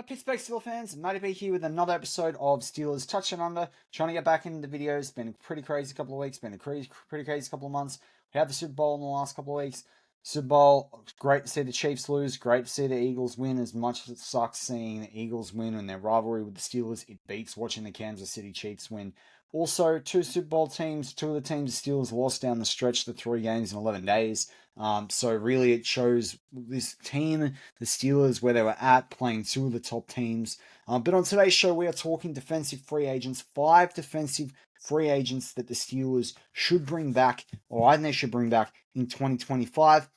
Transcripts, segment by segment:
Pittsburgh Steelers fans, Matty B here with another episode of Steelers Touch and Under. Trying to get back into the videos. Been a pretty crazy couple of weeks. Been a pretty crazy couple of months. We had the Super Bowl in the last couple of weeks. Super Bowl, great to see the Chiefs lose. Great to see the Eagles win. As much as it sucks seeing the Eagles win in their rivalry with the Steelers, it beats watching the Kansas City Chiefs win. Also, two Super Bowl teams, two of the teams the Steelers lost down the stretch, the 3 games in 11 days. So really it shows this team, the Steelers, where they were at, playing two of the top teams. But on today's show, we are talking defensive free agents, 5 defensive free agents that the Steelers should bring back, or I think they should bring back in 2025.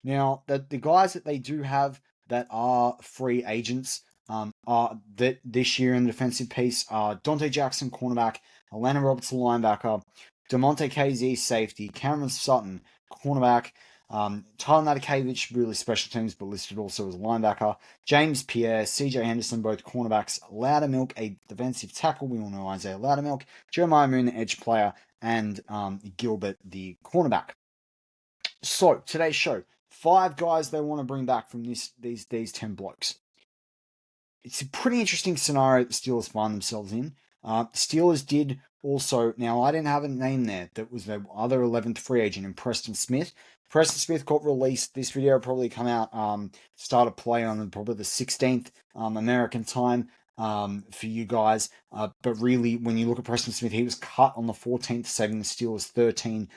Now, the guys that they do have that are free agents are that this year in the defensive piece are Dante Jackson, cornerback, Atlanta Roberts, linebacker, DeMonte KZ, safety, Cameron Sutton, cornerback, Tyler Natakevich, really special teams, but listed also as a linebacker, James Pierre, CJ Henderson, both cornerbacks, Loudermilk, a defensive tackle, we all know Isaiah Loudermilk, Jeremiah Moon, the edge player, and Gilbert, the cornerback. So, today's show, 5 guys they want to bring back from these 10 blokes. It's a pretty interesting scenario that the Steelers find themselves in. Steelers did also, now I didn't have a name there, that was the other 11th free agent in Preston Smith. Preston Smith got released. This video will probably come out, start a play on probably the 16th American time for you guys. But really, when you look at Preston Smith, he was cut on the 14th, saving the Steelers $13+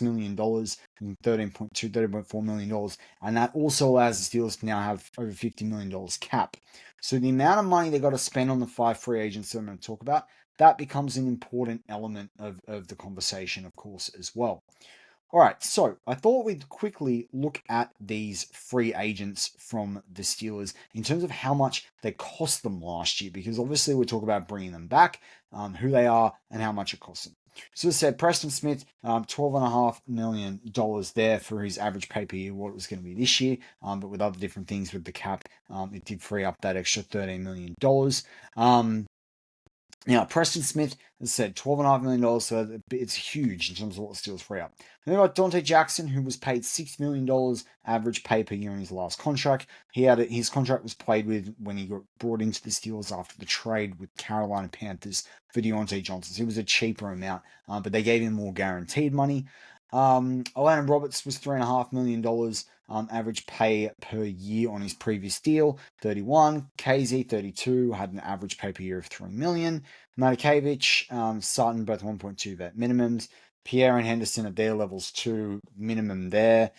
million, $13.4 million. And that also allows the Steelers to now have over $50 million cap. So the amount of money they got to spend on the 5 free agents that I'm going to talk about, that becomes an important element of the conversation, of course, as well. All right, so I thought we'd quickly look at these free agents from the Steelers in terms of how much they cost them last year, because obviously we're talking about bringing them back, who they are, and how much it costs them. So as I said, Preston Smith, $12.5 million there for his average pay per year, what it was going to be this year, but with other different things with the cap, it did free up that extra $13 million. Now, Preston Smith, as I said, $12.5 million, so it's huge in terms of what the Steelers free up. Then we've got Dante Jackson, who was paid $6 million average pay per year in his last contract. His contract was played with when he got brought into the Steelers after the trade with Carolina Panthers for Deontay Johnson. So it was a cheaper amount, but they gave him more guaranteed money. Atlanta Roberts was $3.5 million average pay per year on his previous deal. 31. KZ 32 had an average pay per year of $3 million. Natakevich, Sutton both 1.2 vet minimums. Pierre and Henderson at their levels 2 minimum there.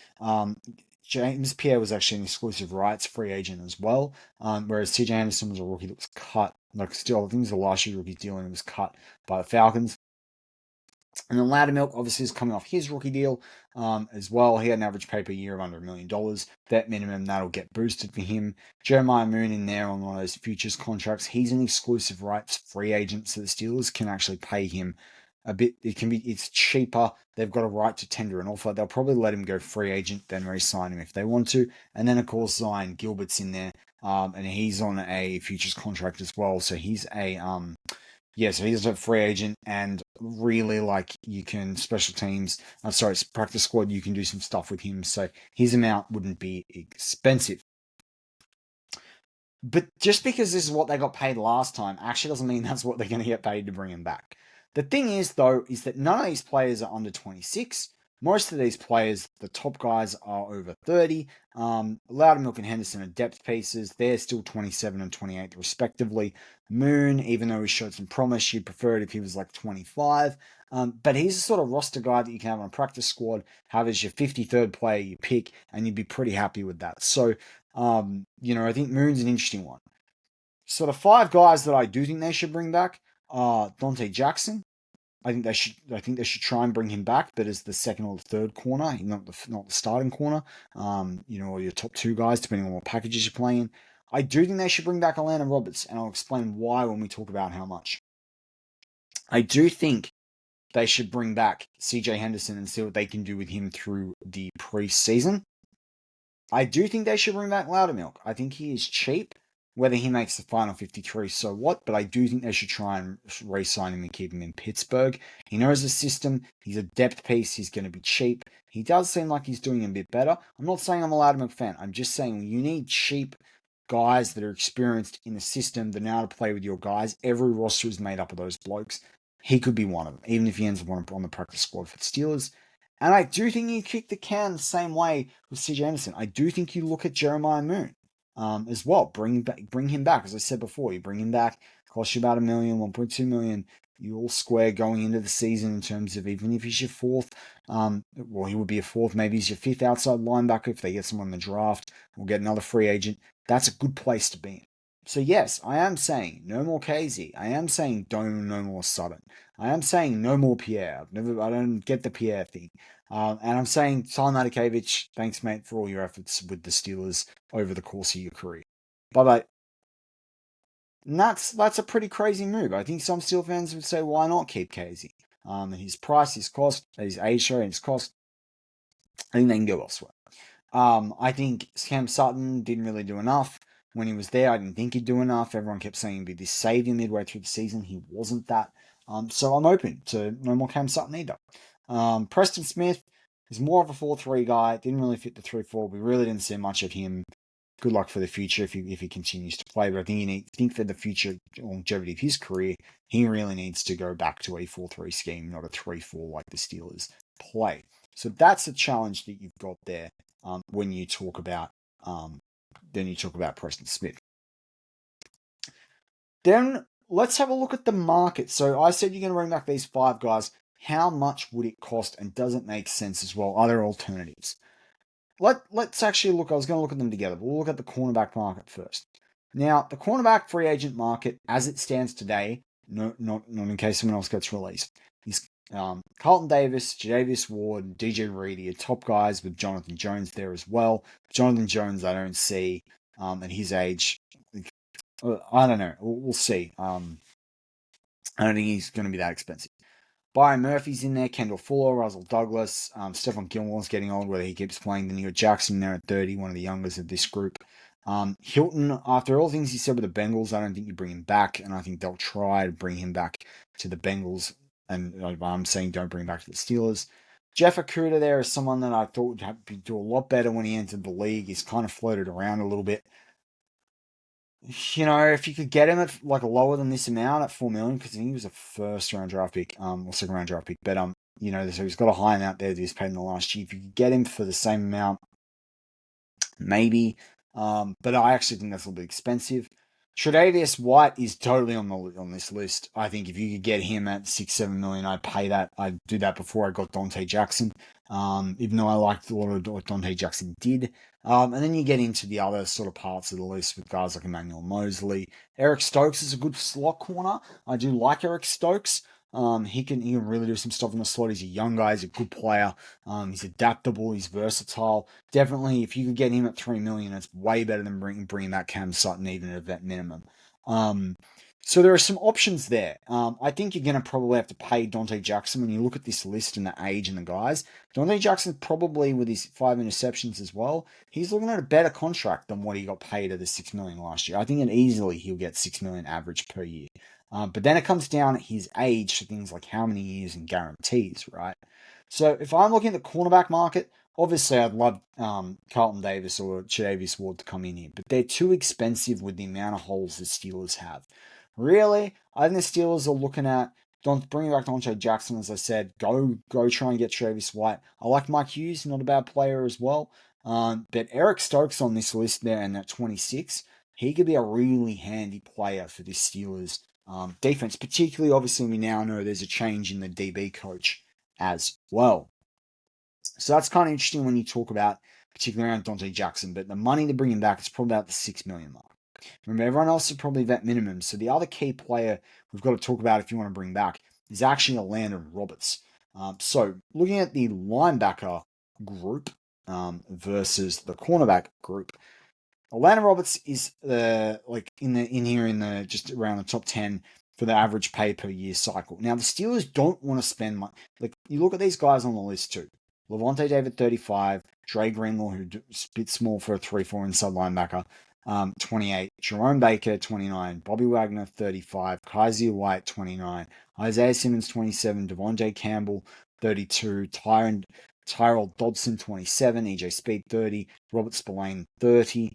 James Pierre was actually an exclusive rights free agent as well, whereas CJ Henderson was a rookie that was cut. Like still, I think it was the last year rookie deal and it was cut by the Falcons. And then Loudermilk obviously is coming off his rookie deal as well. He had an average pay per year of under $1 million. That minimum, that'll get boosted for him. Jeremiah Moon in there on one of those futures contracts. He's an exclusive rights free agent, so the Steelers can actually pay him a bit. It's cheaper. They've got a right to tender an offer. They'll probably let him go free agent, then re-sign him if they want to. And then, of course, Zion Gilbert's in there, and he's on a futures contract as well. So he's so he's a free agent, and really, you can practice squad, you can do some stuff with him, so his amount wouldn't be expensive. But just because this is what they got paid last time, actually doesn't mean that's what they're going to get paid to bring him back. The thing is, though, is that none of these players are under 26. Most of these players, the top guys, are over 30. Loudermilk and Henderson are depth pieces. They're still 27 and 28 respectively. Moon, even though he showed some promise, you'd prefer it if he was 25. But he's a sort of roster guy that you can have on a practice squad, have as your 53rd player you pick, and you'd be pretty happy with that. So, I think Moon's an interesting one. So the 5 guys that I do think they should bring back are Dante Jackson. I think they should try and bring him back, but as the second or the third corner, not the starting corner. Or your top 2 guys, depending on what packages you're playing. I do think they should bring back Atlanta Roberts, and I'll explain why when we talk about how much. I do think they should bring back CJ Henderson and see what they can do with him through the preseason. I do think they should bring back Loudermilk. I think he is cheap. Whether he makes the final 53, so what? But I do think they should try and re-sign him and keep him in Pittsburgh. He knows the system. He's a depth piece. He's going to be cheap. He does seem like he's doing a bit better. I'm not saying I'm a Loudermilk fan. I'm just saying you need cheap guys that are experienced in the system, that know how to play with your guys. Every roster is made up of those blokes. He could be one of them, even if he ends up on the practice squad for the Steelers. And I do think you kick the can the same way with CJ Anderson. I do think you look at Jeremiah Moon as well. Bring him back. As I said before, you bring him back, cost you about $1 million, 1.2 million. You all square going into the season in terms of even if he's your fourth, well, he would be a fourth, maybe he's your fifth outside linebacker if they get someone in the draft. We'll get another free agent. That's a good place to be in. So yes, I am saying no more KZ. I am saying no more Sutton. I am saying no more Pierre. I don't get the Pierre thing. And I'm saying Tyler Matakevich, thanks mate for all your efforts with the Steelers over the course of your career. Bye bye. And that's a pretty crazy move. I think some Steel fans would say, why not keep Casey? His price, his cost, his age show, and his cost. I think they can go elsewhere. I think Cam Sutton didn't really do enough when he was there. I didn't think he'd do enough. Everyone kept saying he'd be this savior midway through the season. He wasn't that. So I'm open to no more Cam Sutton either. Preston Smith is more of a 4-3 guy. Didn't really fit the 3-4. We really didn't see much of him. Good luck for the future if he continues to play. But I think for the future longevity of his career, he really needs to go back to a 4-3 scheme, not a 3-4 like the Steelers play. So that's the challenge that you've got there when you talk about Preston Smith. Then let's have a look at the market. So I said you're going to bring back these 5 guys. How much would it cost, and does it make sense as well? Are there alternatives? Let's actually look. I was going to look at them together, but we'll look at the cornerback market first. Now, the cornerback free agent market, as it stands today, not in case someone else gets released, is Carlton Davis, Jadavius Ward, DJ Reedy are top guys with Jonathan Jones there as well. Jonathan Jones, I don't see at his age. I don't know. We'll see. I don't think he's going to be that expensive. Byron Murphy's in there, Kendall Fuller, Russell Douglas, Stephon Gilmore's getting old, whether he keeps playing. Then you got Jackson there at 30, one of the youngest of this group. Hilton, after all things he said with the Bengals, I don't think you bring him back, and I think they'll try to bring him back to the Bengals, and I'm saying don't bring him back to the Steelers. Jeff Okudah there is someone that I thought would do a lot better when he entered the league. He's kind of floated around a little bit. If you could get him at like lower than this amount at $4 million, because I think he was a first round draft pick, or second round draft pick, but so he's got a high amount there that he's paid in the last year. If you could get him for the same amount, maybe. But I actually think that's a little bit expensive. Tre'Davious White is totally on this list. I think if you could get him at $6-7 million, I'd pay that. I'd do that before I got Dante Jackson. Even though I liked a lot of what Dante Jackson did. And then you get into the other sort of parts of the list with guys like Emmanuel Mosley. Eric Stokes is a good slot corner. I do like Eric Stokes. He can really do some stuff in the slot. He's a young guy. He's a good player. He's adaptable. He's versatile. Definitely, if you could get him at $3 million, it's way better than bringing back Cam Sutton even at that minimum. So there are some options there. I think you're going to probably have to pay Dante Jackson when you look at this list and the age and the guys. Dante Jackson probably with his 5 interceptions as well. He's looking at a better contract than what he got paid at the $6 million last year. I think that easily he'll get $6 million average per year. But then it comes down his age to things like how many years and guarantees, right? So if I'm looking at the cornerback market, obviously I'd love Carlton Davis or Tre'Davious Ward to come in here, but they're too expensive with the amount of holes the Steelers have. Really, I think the Steelers are looking at bringing back Dante Jackson, as I said. Go try and get Travis White. I like Mike Hughes, not a bad player as well. But Eric Stokes on this list there and at 26, he could be a really handy player for this Steelers defense. Particularly, obviously, we now know there's a change in the DB coach as well. So that's kind of interesting when you talk about, particularly around Dante Jackson. But the money to bring him back is probably about the $6 million mark. Remember, everyone else is probably that minimum. So the other key player we've got to talk about if you want to bring back is actually Landon Roberts. So looking at the linebacker group versus the cornerback group, Landon Roberts is just around the top 10 for the average pay per year cycle. Now the Steelers don't want to spend money. Like you look at these guys on the list too. Levante David 35, Dre Greenlaw who's a bit small for a 3-4 inside linebacker. 28, Jerome Baker, 29, Bobby Wagner, 35, Kaiser White, 29, Isaiah Simmons, 27, Devontae Campbell, 32, Tyrell Dodson, 27, EJ Speed, 30, Robert Spillane, 30.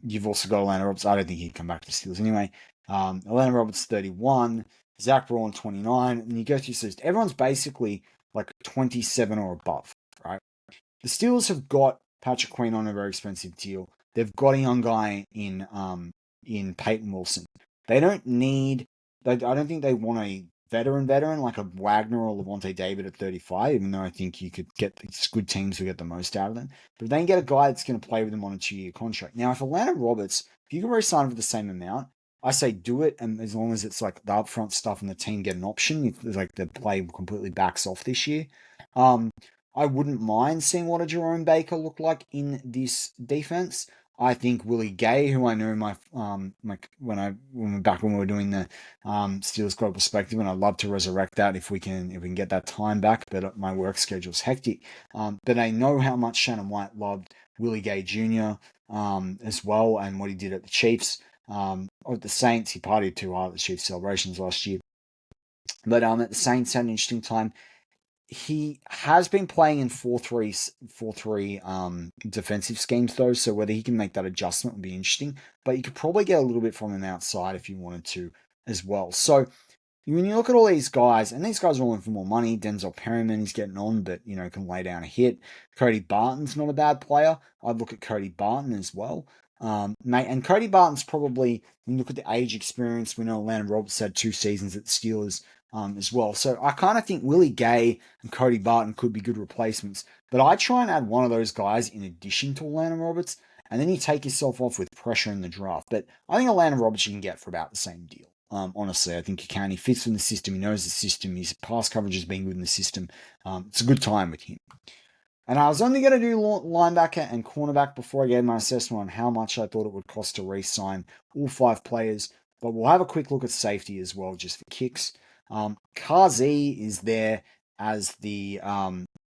you've also got Atlanta Roberts. I don't think he'd come back to the Steelers anyway. Atlanta Roberts 31, Zach Braun 29, and you go through this list. Everyone's basically like 27 or above, right? The Steelers have got Patrick Queen on a very expensive deal. They've got a young guy in Peyton Wilson. They don't need. I don't think they want a veteran like a Wagner or Levante David at 35. Even though I think you could get it's good teams who get the most out of them. But if they can get a guy that's going to play with them on a 2-year contract. Now, if Atlanta Roberts, if you can re-sign for the same amount, I say do it, and as long as it's like the upfront stuff and the team get an option, if like the play completely backs off this year. I wouldn't mind seeing what a Jerome Baker looked like in this defense. I think Willie Gay, who I know when we were doing the Steelers Club perspective, and I'd love to resurrect that if we can get that time back. But my work schedule's hectic. But I know how much Shannon White loved Willie Gay Jr. As well, and what he did at the Chiefs. At the Saints, he partied too hard at the Chiefs celebrations last year. But at the Saints had an interesting time. He has been playing in 4-3 defensive schemes though, so whether he can make that adjustment would be interesting. But you could probably get a little bit from him outside if you wanted to as well. So when you look at all these guys, and these guys are all in for more money. Denzel Perryman is getting on, but can lay down a hit. Cody Barton's not a bad player. I'd look at Cody Barton as well. And Cody Barton's probably, when you look at the age experience, we know Landon Roberts had 2 seasons at the Steelers as well. So I kind of think Willie Gay and Cody Barton could be good replacements. But I try and add one of those guys in addition to Landon Roberts, and then you take yourself off with pressure in the draft. But I think Landon Roberts you can get for about the same deal. Honestly, I think you can. He fits in the system. He knows the system. His pass coverage has been good in the system. It's a good time with him. And I was only going to do linebacker and cornerback before I gave my assessment on how much I thought it would cost to re-sign all 5 players. But we'll have a quick look at safety as well, just for kicks. Kazi is there as the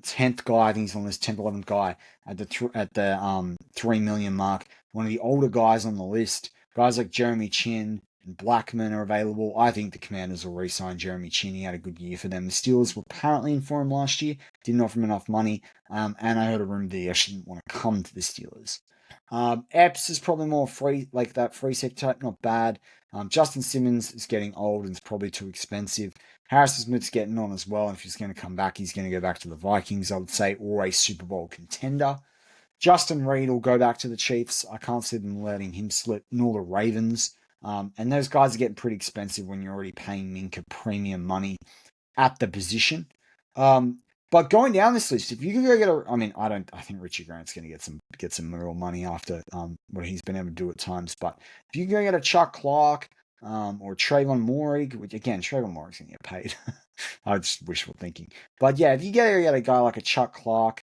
10th guy. I think he's on this 10th, 11th guy at the 3 million mark. One of the older guys on the list. Guys like Jeremy Chin and Blackman are available. I think the Commanders will re-sign Jeremy Chin. He had a good year for them. The Steelers were apparently in for him last year. Didn't offer him enough money. And I heard a rumor that he actually didn't want to come to the Steelers. Epps is probably more free, like that free safety type, not bad. Justin Simmons is getting old and it's probably too expensive. Harrison Smith's getting on as well. And if he's going to come back, he's going to go back to the Vikings, I would say, or a Super Bowl contender. Justin Reed will go back to the Chiefs. I can't see them letting him slip, nor the Ravens. And those guys are getting pretty expensive when you're already paying Minka premium money at the position. But going down this list, if you could go get I think Richie Grant's going to get some real money after what he's been able to do at times. But if you can go get a Chuck Clark or Trayvon Morig, which again, Trayvon Morig's going to get paid. I just wishful thinking. But yeah, if you get a guy like a Chuck Clark,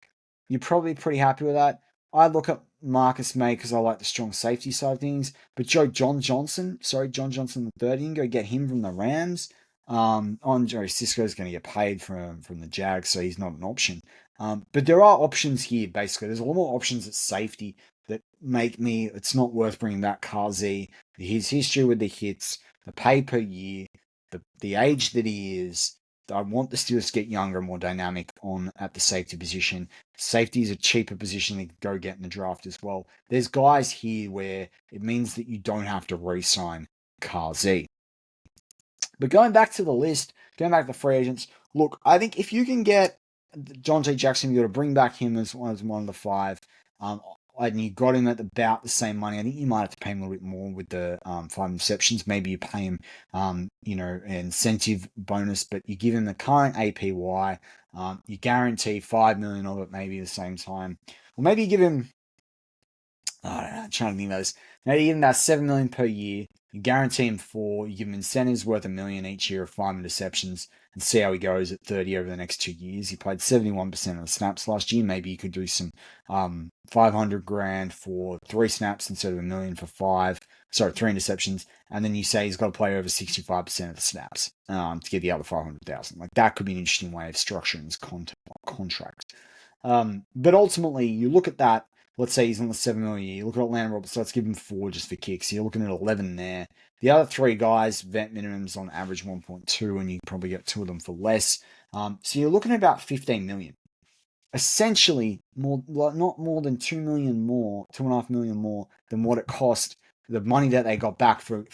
you're probably pretty happy with that. I look at Marcus May because I like the strong safety side of things. But John Johnson III, you can go get him from the Rams. Andre Cisco's going to get paid from the Jags, so he's not an option. But there are options here, basically. There's a lot more options at safety that make me, it's not worth bringing back Kazi. His history with the hits, the pay per year, the age that he is. I want the Steelers to get younger and more dynamic at the safety position. Safety is a cheaper position to go get in the draft as well. There's guys here where it means that you don't have to re-sign Kazi. But going back to the list, going back to the free agents, look, I think if you can get Jonte Jackson, you got to bring back him as one of the 5. And you got him at about the same money. I think you might have to pay him a little bit more with the 5 interceptions. Maybe you pay him, an incentive bonus, but you give him the current APY. You guarantee $5 million of it, maybe at the same time. Or maybe you give him, I don't know, I'm trying to think about this. Maybe you give him about $7 million per year. You guarantee him 4. You give him incentives worth $1 million each year of 5 interceptions and see how he goes at 30 over the next 2 years. He played 71% of the snaps last year. Maybe you could do some $500,000 for 3 snaps instead of $1 million for 3 interceptions. And then you say he's got to play over 65% of the snaps to get the other $500,000. Like that could be an interesting way of structuring his contract. But ultimately, you look at that. Let's say he's on the $7 million a year. You look at Atlanta Roberts, let's give him 4 just for kicks. You're looking at 11 there. The other 3 guys, vet minimums on average 1.2, and you probably get 2 of them for less. So you're looking at about $15 million. essentially not more than 2 million more, 2.5 million more than what it cost, the money that they got back for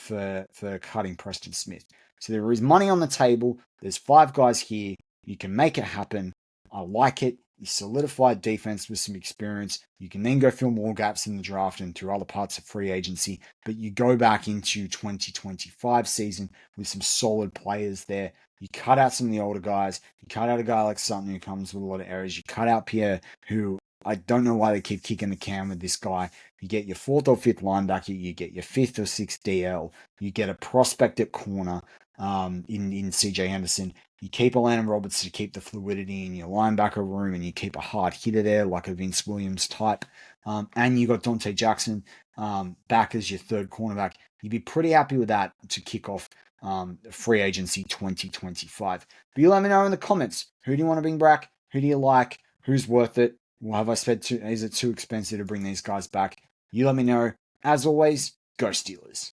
cutting Preston Smith. So there is money on the table. There's 5 guys here. You can make it happen. I like it. You solidified defense with some experience. You can then go fill more gaps in the draft and through other parts of free agency. But you go back into 2025 season with some solid players there. You cut out some of the older guys. You cut out a guy like Sutton who comes with a lot of errors. You cut out Pierre, who I don't know why they keep kicking the can with this guy. You get your 4th or 5th linebacker. You get your 5th or 6th DL. You get a prospect at corner in CJ Henderson. You keep a Landon Roberts to keep the fluidity in your linebacker room, and you keep a hard hitter there like a Vince Williams type. And you got Dante Jackson back as your 3rd cornerback. You'd be pretty happy with that to kick off free agency 2025. But you let me know in the comments, who do you want to bring back? Who do you like? Who's worth it? Well, have I spent too? Is it too expensive to bring these guys back? You let me know. As always, go Steelers.